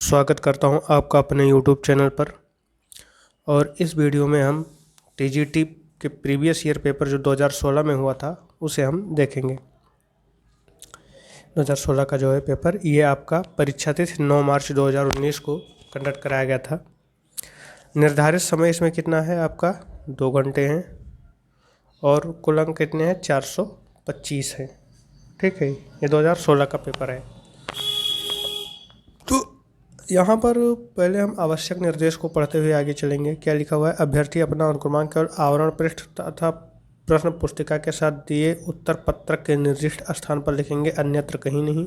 स्वागत करता हूं आपका अपने YouTube चैनल पर। और इस वीडियो में हम टीजीटी के प्रीवियस ईयर पेपर जो 2016 में हुआ था उसे हम देखेंगे। 2016 का जो है पेपर, ये आपका परीक्षा तिथि 9 मार्च 2019 को कंडक्ट कराया गया था। निर्धारित समय इसमें कितना है आपका 2 घंटे हैं और कुल अंक कितने हैं 425 हैं। ठीक है, ये 2016 का पेपर है। तो यहाँ पर पहले हम आवश्यक निर्देश को पढ़ते हुए आगे चलेंगे। क्या लिखा हुआ है? अभ्यर्थी अपना अनुक्रमांक केवल आवरण पृष्ठ तथा प्रश्न पुस्तिका के साथ दिए उत्तर पत्रक के निर्दिष्ट स्थान पर लिखेंगे, अन्यत्र कहीं नहीं।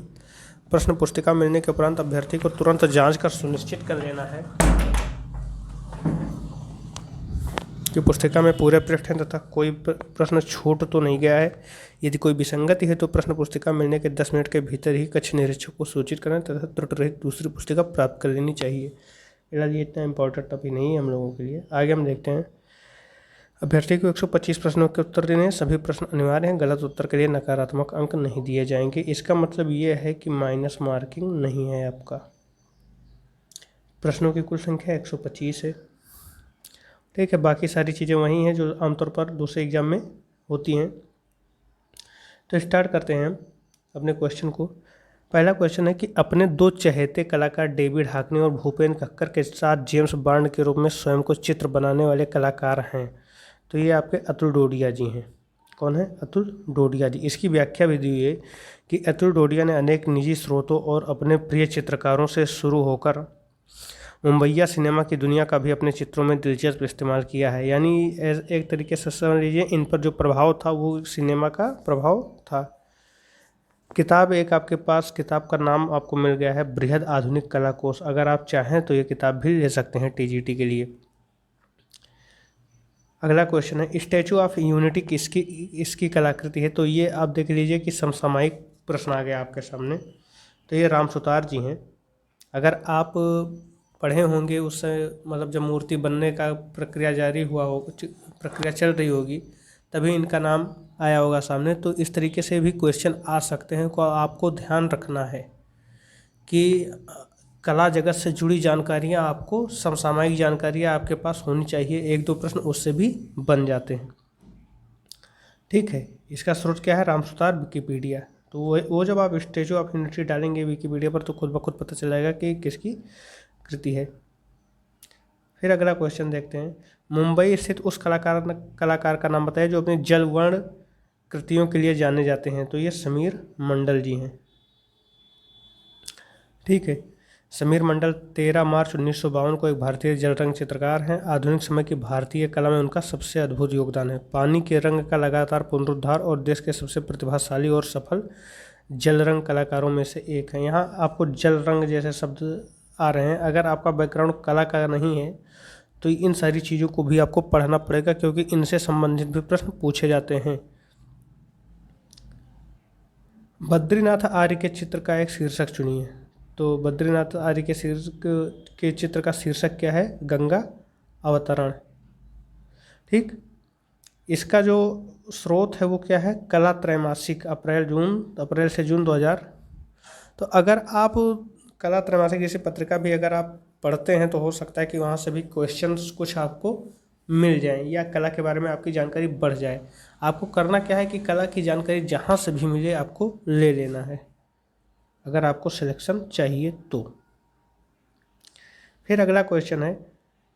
प्रश्न पुस्तिका मिलने के उपरांत अभ्यर्थी को तुरंत जांच कर सुनिश्चित कर लेना है कि पुस्तिका में पूरे पृष्ठ हैं तथा कोई प्रश्न छूट तो नहीं गया है। यदि कोई विसंगति है तो प्रश्न पुस्तिका मिलने के 10 मिनट के भीतर ही कक्ष निरीक्षक को सूचित करना तथा त्रुटि रहित दूसरी पुस्तिका प्राप्त कर लेनी चाहिए। फिलहाल ये इतना इंपॉर्टेंट टॉपिक नहीं है हम लोगों के लिए। आगे हम देखते हैं। अभ्यर्थी को 125 प्रश्नों के उत्तर देने हैं। सभी प्रश्न अनिवार्य हैं। गलत उत्तर के लिए नकारात्मक अंक नहीं दिए जाएंगे। इसका मतलब ये है कि माइनस मार्किंग नहीं है आपका। प्रश्नों की कुल संख्या 125 है। ठीक है, बाकी सारी चीज़ें वही हैं जो आमतौर पर दूसरे एग्जाम में होती हैं। तो स्टार्ट करते हैं हम अपने क्वेश्चन को। पहला क्वेश्चन है कि अपने 2 चहेते कलाकार डेविड हाकनी और भूपेन कक्कर के साथ जेम्स बॉन्ड के रूप में स्वयं को चित्र बनाने वाले कलाकार हैं। तो ये आपके अतुल डोडिया जी हैं। कौन है? अतुल डोडिया जी। इसकी व्याख्या भी दी हुई है कि अतुल डोडिया ने अनेक निजी स्रोतों और अपने प्रिय चित्रकारों से शुरू होकर मुंबईया सिनेमा की दुनिया का भी अपने चित्रों में दिलचस्प इस्तेमाल किया है। यानी एक तरीके से समझ लीजिए इन पर जो प्रभाव था वो सिनेमा का प्रभाव था। किताब एक आपके पास, किताब का नाम आपको मिल गया है बृहद आधुनिक कला कोश। अगर आप चाहें तो ये किताब भी ले सकते हैं टीजीटी के लिए। अगला क्वेश्चन है स्टैचू ऑफ यूनिटी किसकी इसकी कलाकृति है? तो ये आप देख लीजिए कि समसामयिक प्रश्न आ गया आपके सामने। तो ये राम सुतार जी हैं। अगर आप पढ़े होंगे उससे, मतलब जब मूर्ति बनने का प्रक्रिया जारी हुआ हो, प्रक्रिया चल रही होगी, तभी इनका नाम आया होगा सामने। तो इस तरीके से भी क्वेश्चन आ सकते हैं। को आपको ध्यान रखना है कि कला जगत से जुड़ी जानकारियाँ, आपको समसामयिक जानकारियाँ आपके पास होनी चाहिए। 1-2 प्रश्न उससे भी बन जाते हैं। ठीक है, इसका स्रोत क्या है? राम सुतार, विकिपीडिया। तो वो जब आप स्टैचू ऑफ यूनिटी डालेंगे विकिपीडिया पर तो खुद ब खुद पता चल जाएगा कि किसकी कृति है। फिर अगला क्वेश्चन देखते हैं। मुंबई स्थित उस कलाकार का नाम बताइए जो अपनी जलवर्ण कृतियों के लिए जाने जाते हैं। तो ये समीर मंडल जी हैं। ठीक है, समीर मंडल 13 मार्च 1952 को एक भारतीय जल रंग चित्रकार हैं। आधुनिक समय की भारतीय कला में उनका सबसे अद्भुत योगदान है। पानी के रंग का लगातार पुनरुद्धार और देश के सबसे प्रतिभाशाली और सफल जल रंग कलाकारों में से एक हैं। यहाँ आपको जल रंग जैसे शब्द आ रहे हैं। अगर आपका बैकग्राउंड कला का नहीं है तो इन सारी चीज़ों को भी आपको पढ़ना पड़ेगा, क्योंकि इनसे संबंधित भी प्रश्न पूछे जाते हैं। बद्रीनाथ आर्य के चित्र का एक शीर्षक चुनिए। तो बद्रीनाथ आर्य के चित्र का शीर्षक क्या है? गंगा अवतरण। ठीक, इसका जो स्रोत है वो क्या है? कला त्रैमासिक, अप्रैल से जून 2000। तो अगर आप कला त्रैमासिक जैसी पत्रिका भी अगर आप पढ़ते हैं तो हो सकता है कि वहाँ से भी क्वेश्चंस कुछ आपको मिल जाएं या कला के बारे में आपकी जानकारी बढ़ जाए। आपको करना क्या है कि कला की जानकारी जहाँ से भी मिले आपको ले लेना है, अगर आपको सिलेक्शन चाहिए तो। फिर अगला क्वेश्चन है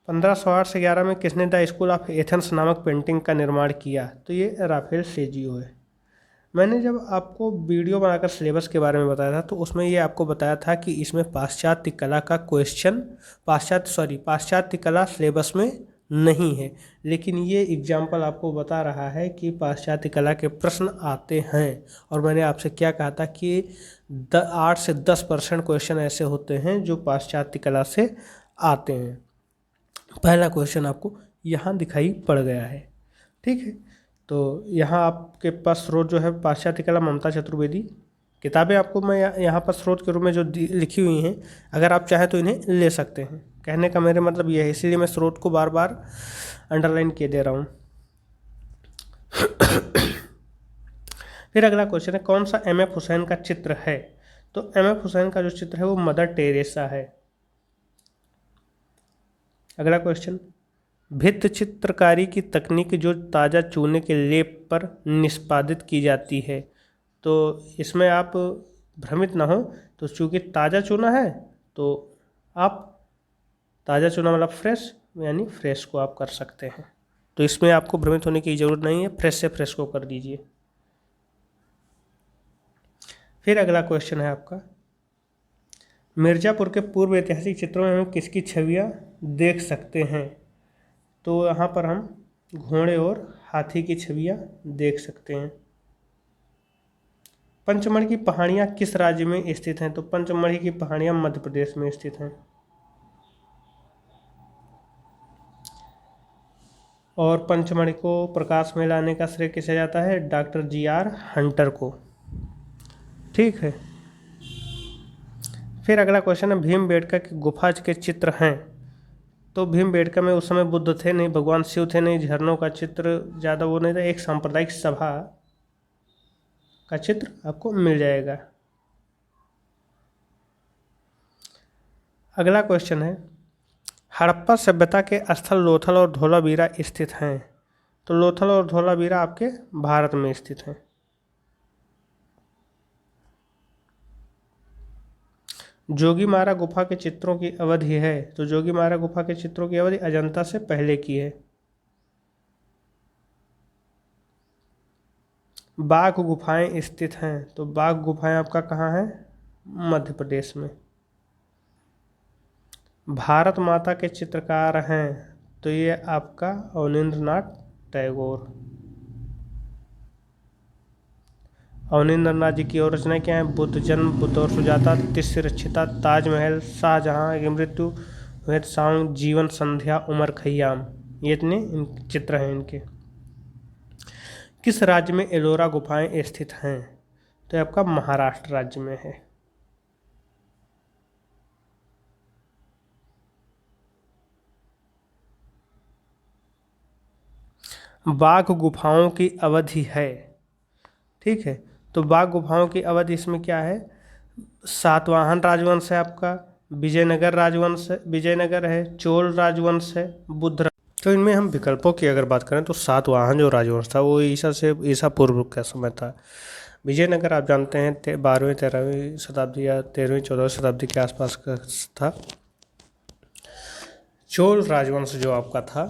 1508 से 11 में किसने द स्कूल ऑफ एथेंस नामक पेंटिंग का निर्माण किया? तो ये राफेल सेजियो है। मैंने जब आपको वीडियो बनाकर सिलेबस के बारे में बताया था तो उसमें ये आपको बताया था कि इसमें पाश्चात्य कला का क्वेश्चन, पाश्चात्य कला सिलेबस में नहीं है, लेकिन ये एग्जाम्पल आपको बता रहा है कि पाश्चात्य कला के प्रश्न आते हैं। और मैंने आपसे क्या कहा था कि 8 से 10% क्वेश्चन ऐसे होते हैं जो पाश्चात्य कला से आते हैं। पहला क्वेश्चन आपको यहाँ दिखाई पड़ गया है। ठीक है, तो यहाँ आपके पास स्रोत जो है पाश्चात्य कला, ममता चतुर्वेदी। किताबें आपको मैं यहाँ पर स्रोत के रूप में जो लिखी हुई हैं, अगर आप चाहें तो इन्हें ले सकते हैं। कहने का मेरे मतलब ये है, इसीलिए मैं स्रोत को बार बार अंडरलाइन किए दे रहा हूँ। फिर अगला क्वेश्चन है कौन सा एम एफ हुसैन का चित्र है? तो एम एफ हुसैन का जो चित्र है वो मदर टेरेसा है। अगला क्वेश्चन, भित्ति चित्रकारी की तकनीक जो ताज़ा चूने के लेप पर निष्पादित की जाती है। तो इसमें आप भ्रमित ना हो, तो चूँकि ताज़ा चूना है तो आप ताज़ा चूना मतलब फ्रेश, यानी फ्रेश को आप कर सकते हैं, तो इसमें आपको भ्रमित होने की ज़रूरत नहीं है, फ्रेश से फ्रेश को कर दीजिए। फिर अगला क्वेश्चन है आपका, मिर्ज़ापुर के पूर्व ऐतिहासिक चित्रों में हम किसकी छवियाँ देख सकते हैं। तो यहाँ पर हम घोड़े और हाथी की छवियाँ देख सकते हैं। पंचमढ़ी की पहाड़ियाँ किस राज्य में स्थित हैं। तो पंचमढ़ी की पहाड़ियाँ मध्य प्रदेश में स्थित हैं। और पंचमढ़ी को प्रकाश में लाने का श्रेय किसे जाता है, डॉक्टर जी.आर. हंटर को। ठीक है। फिर अगला क्वेश्चन है, भीमबेटका की गुफा के चित्र हैं। तो भीमबेटका में उस समय बुद्ध थे नहीं, भगवान शिव थे नहीं, झरनों का चित्र ज़्यादा वो नहीं था, एक सांप्रदायिक सभा का चित्र आपको मिल जाएगा। अगला क्वेश्चन है, हड़प्पा सभ्यता के स्थल लोथल और धोलावीरा स्थित हैं। तो लोथल और धोलावीरा आपके भारत में स्थित हैं। जोगीमारा गुफा के चित्रों की अवधि है। तो जोगीमारा गुफा के चित्रों की अवधि अजंता से पहले की है। बाघ गुफाएं स्थित हैं। तो बाघ गुफाएं आपका कहाँ है, मध्य प्रदेश में। भारत माता के चित्रकार हैं। तो ये आपका अवनींद्रनाथ टैगोर। अवनींद्रनाथ जी की और रचनाएं क्या हैं, बुद्ध जन्म, बुद्ध और सुजाता, तिरछिता, ताजमहल, शाहजहां की मृत्यु, वेद सांग, जीवन संध्या, उमर खैयाम, ये इतने चित्र हैं इनके। किस राज्य में एलोरा गुफाएं स्थित हैं। तो आपका महाराष्ट्र राज्य में है। बाघ गुफाओं की अवधि है। ठीक है। तो बाघ गुफाओं की अवधि इसमें क्या है, सातवाहन राजवंश है आपका, विजयनगर राजवंश है, विजयनगर है, चोल राजवंश है, बुद्ध। तो इनमें हम विकल्पों की अगर बात करें तो सातवाहन जो राजवंश था वो ईसा पूर्व का समय था। विजयनगर आप जानते हैं 12वीं 13वीं शताब्दी या 13वीं 14वीं शताब्दी के आसपास का था। चोल राजवंश जो आपका था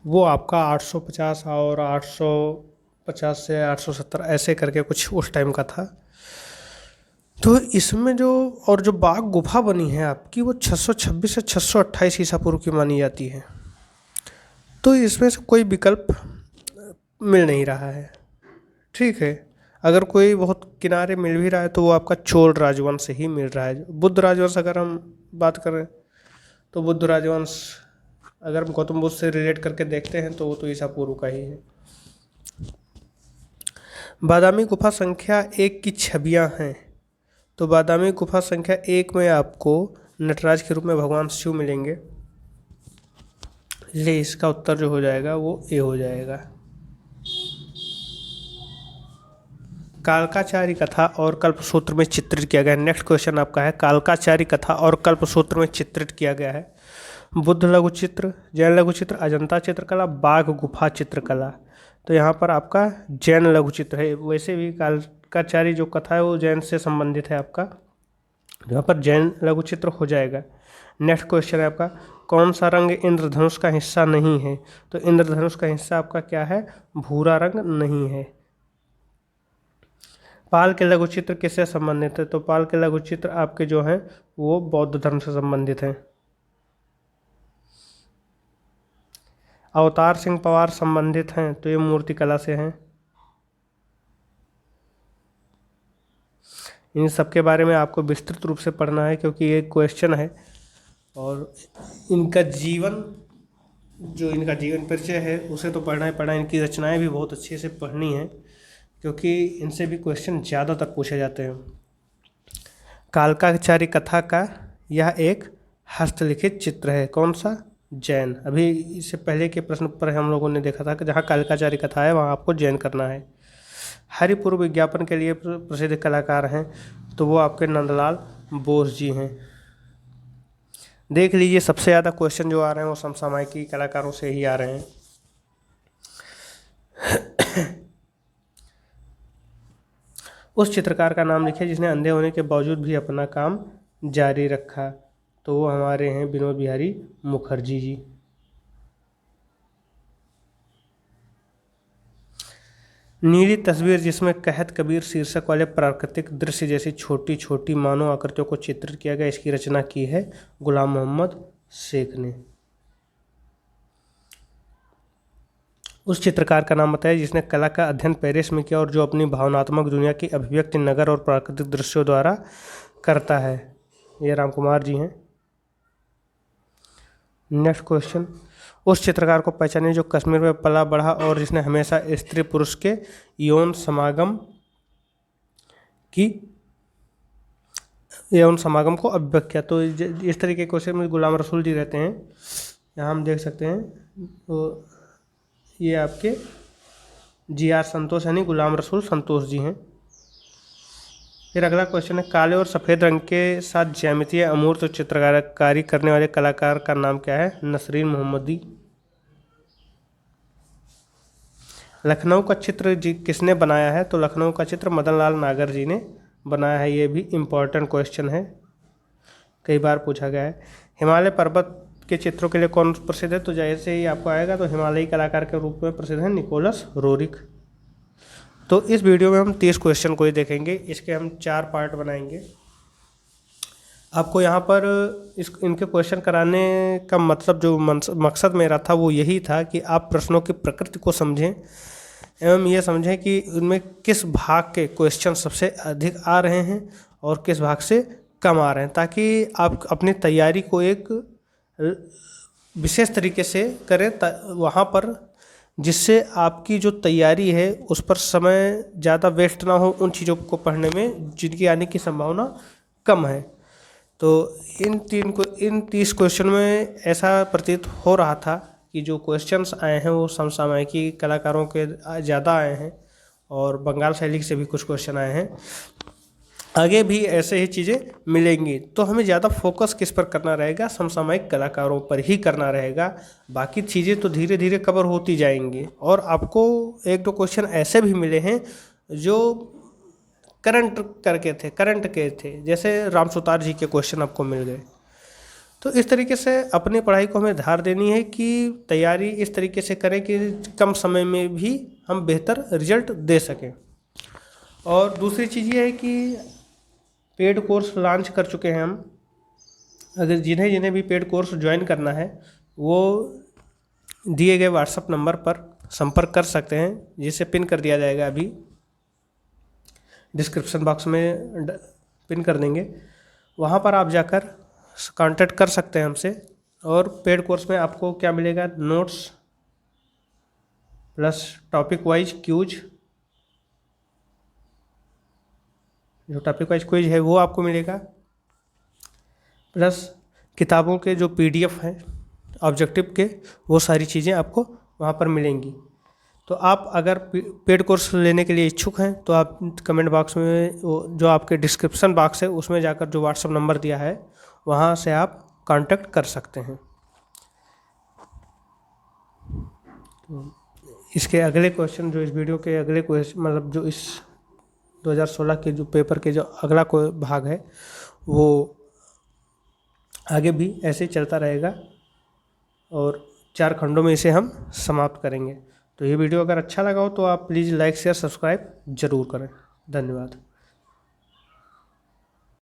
वो आपका 850 और 850 से 870 ऐसे करके कुछ उस टाइम का था। तो इसमें जो बाघ गुफा बनी है आपकी वो 626 से 628 ईसा पूर्व की मानी जाती है। तो इसमें से कोई विकल्प मिल नहीं रहा है। ठीक है। अगर कोई बहुत किनारे मिल भी रहा है तो वो आपका चोल राजवंश से ही मिल रहा है। बुद्ध राजवंश अगर हम बात करें तो बुद्ध राजवंश अगर हम गौतम बुद्ध से रिलेट करके देखते हैं तो वो तो ईसा पूर्व का ही है। बादामी गुफा संख्या 1 की छवियां हैं। तो बादामी गुफा संख्या 1 में आपको नटराज के रूप में भगवान शिव मिलेंगे, इसलिए इसका उत्तर जो हो जाएगा वो ए हो जाएगा। कालकाचारी कथा और कल्पसूत्र में चित्रित किया गया है। नेक्स्ट क्वेश्चन आपका है, कालकाचारी कथा और कल्पसूत्र में चित्रित किया गया है बुद्ध लघु चित्र, जैन लघु चित्र, अजंता चित्रकला, बाघ गुफा चित्रकला। तो यहाँ पर आपका जैन लघु चित्र है। वैसे भी कालकाचारी जो कथा है वो जैन से संबंधित है आपका, यहाँ पर जैन लघु चित्र हो जाएगा। नेक्स्ट क्वेश्चन है आपका, कौन सा रंग इंद्रधनुष का हिस्सा नहीं है। तो इंद्रधनुष का हिस्सा आपका क्या है, भूरा रंग नहीं है। पाल के लघु चित्र किससे संबंधित है। तो पाल के लघु चित्र आपके जो हैं वो बौद्ध धर्म से संबंधित हैं। अवतार सिंह पवार संबंधित हैं तो ये मूर्तिकला से हैं। इन सब के बारे में आपको विस्तृत रूप से पढ़ना है क्योंकि ये क्वेश्चन है और इनका जीवन परिचय है उसे तो पढ़ना ही पढ़ना। इनकी रचनाएं भी बहुत अच्छे से पढ़नी है क्योंकि इनसे भी क्वेश्चन ज़्यादातर पूछे जाते हैं। कालकाचारी कथा का यह एक हस्तलिखित चित्र है, कौन सा, जैन। अभी इससे पहले के प्रश्न पर हम लोगों ने देखा था कि जहाँ कालकाचारी कथा है वहाँ आपको जैन करना है। हरिपुर विज्ञापन के लिए प्रसिद्ध कलाकार हैं तो वो आपके नंदलाल बोस जी हैं। देख लीजिए सबसे ज़्यादा क्वेश्चन जो आ रहे हैं वो समसामयिकी कलाकारों से ही आ रहे हैं। उस चित्रकार का नाम लिखिए जिसने अंधे होने के बावजूद भी अपना काम जारी रखा। तो वो हमारे हैं विनोद बिहारी मुखर्जी जी। नीली तस्वीर जिसमें कहत कबीर शीर्षक वाले प्राकृतिक दृश्य जैसी छोटी छोटी मानव आकृतियों को चित्रित किया गया, इसकी रचना की है गुलाम मोहम्मद शेख ने। उस चित्रकार का नाम बताया जिसने कला का अध्ययन पेरिस में किया और जो अपनी भावनात्मक दुनिया की अभिव्यक्ति नगर और प्राकृतिक दृश्यों द्वारा करता है। ये राम कुमार जी हैं। नेक्स्ट क्वेश्चन, उस चित्रकार को पहचानिए जो कश्मीर में पला बढ़ा और जिसने हमेशा स्त्री पुरुष के यौन समागम को अभिव्यक्त किया। तो इस तरीके के क्वेश्चन में गुलाम रसूल जी रहते हैं। यहाँ हम देख सकते हैं तो ये आपके GR संतोष यानी गुलाम रसूल संतोष जी हैं। फिर अगला क्वेश्चन है, काले और सफ़ेद रंग के साथ ज्यामितीय अमूर्त चित्रकारी करने वाले कलाकार का नाम क्या है? नसरीन मोहम्मदी। लखनऊ का चित्र जी किसने बनाया है? तो लखनऊ का चित्र मदन लाल नागर जी ने बनाया है। ये भी इम्पॉर्टेंट क्वेश्चन है, कई बार पूछा गया है। हिमालय पर्वत के चित्रों के लिए कौन प्रसिद्ध है? तो जैसे ही आपको आएगा तो हिमालयी कलाकार के रूप में प्रसिद्ध है निकोलस रोरिक। तो इस वीडियो में हम 30 क्वेश्चन को ही देखेंगे, इसके हम 4 पार्ट बनाएंगे। आपको यहाँ पर इनके क्वेश्चन कराने का मतलब जो मकसद मेरा था वो यही था कि आप प्रश्नों की प्रकृति को समझें एवं ये समझें कि उनमें किस भाग के क्वेश्चन सबसे अधिक आ रहे हैं और किस भाग से कम आ रहे हैं, ताकि आप अपनी तैयारी को एक विशेष तरीके से करें वहाँ पर, जिससे आपकी जो तैयारी है उस पर समय ज़्यादा वेस्ट ना हो उन चीज़ों को पढ़ने में जिनकी आने की संभावना कम है। तो इन 30 क्वेश्चन में ऐसा प्रतीत हो रहा था कि जो क्वेश्चंस आए हैं वो समसामयिकी कलाकारों के ज़्यादा आए हैं और बंगाल शैली से भी कुछ क्वेश्चन आए हैं। आगे भी ऐसे ही चीज़ें मिलेंगी, तो हमें ज़्यादा फोकस किस पर करना रहेगा? समसामयिक कलाकारों पर ही करना रहेगा। बाकी चीज़ें तो धीरे धीरे कवर होती जाएंगी। और आपको 1-2 क्वेश्चन ऐसे भी मिले हैं जो करंट के थे, जैसे राम सुतार जी के क्वेश्चन आपको मिल गए। तो इस तरीके से अपनी पढ़ाई को हमें धार देनी है कि तैयारी इस तरीके से करें कि कम समय में भी हम बेहतर रिजल्ट दे सकें। और दूसरी चीज़ ये है कि पेड कोर्स लॉन्च कर चुके हैं हम। अगर जिन्हें भी पेड कोर्स ज्वाइन करना है वो दिए गए व्हाट्सएप नंबर पर संपर्क कर सकते हैं, जिसे पिन कर दिया जाएगा, अभी डिस्क्रिप्शन बॉक्स में पिन कर देंगे। वहाँ पर आप जाकर कांटेक्ट कर सकते हैं हमसे। और पेड कोर्स में आपको क्या मिलेगा? Notes plus topic wise quiz, जो टॉपिक वाइज क्विज है वो आपको मिलेगा, प्लस किताबों के जो PDF हैं ऑब्जेक्टिव के, वो सारी चीज़ें आपको वहाँ पर मिलेंगी। तो आप अगर पेड कोर्स लेने के लिए इच्छुक हैं तो आप कमेंट बॉक्स में जो आपके डिस्क्रिप्शन बॉक्स है उसमें जाकर जो व्हाट्सएप नंबर दिया है वहाँ से आप कांटेक्ट कर सकते हैं। इसके अगले क्वेश्चन, जो इस वीडियो के अगले क्वेश्चन, मतलब जो इस 2016 के जो पेपर के जो अगला कोई भाग है वो आगे भी ऐसे ही चलता रहेगा और 4 खंडों में इसे हम समाप्त करेंगे। तो ये वीडियो अगर अच्छा लगा हो तो आप प्लीज़ लाइक शेयर सब्सक्राइब ज़रूर करें। धन्यवाद।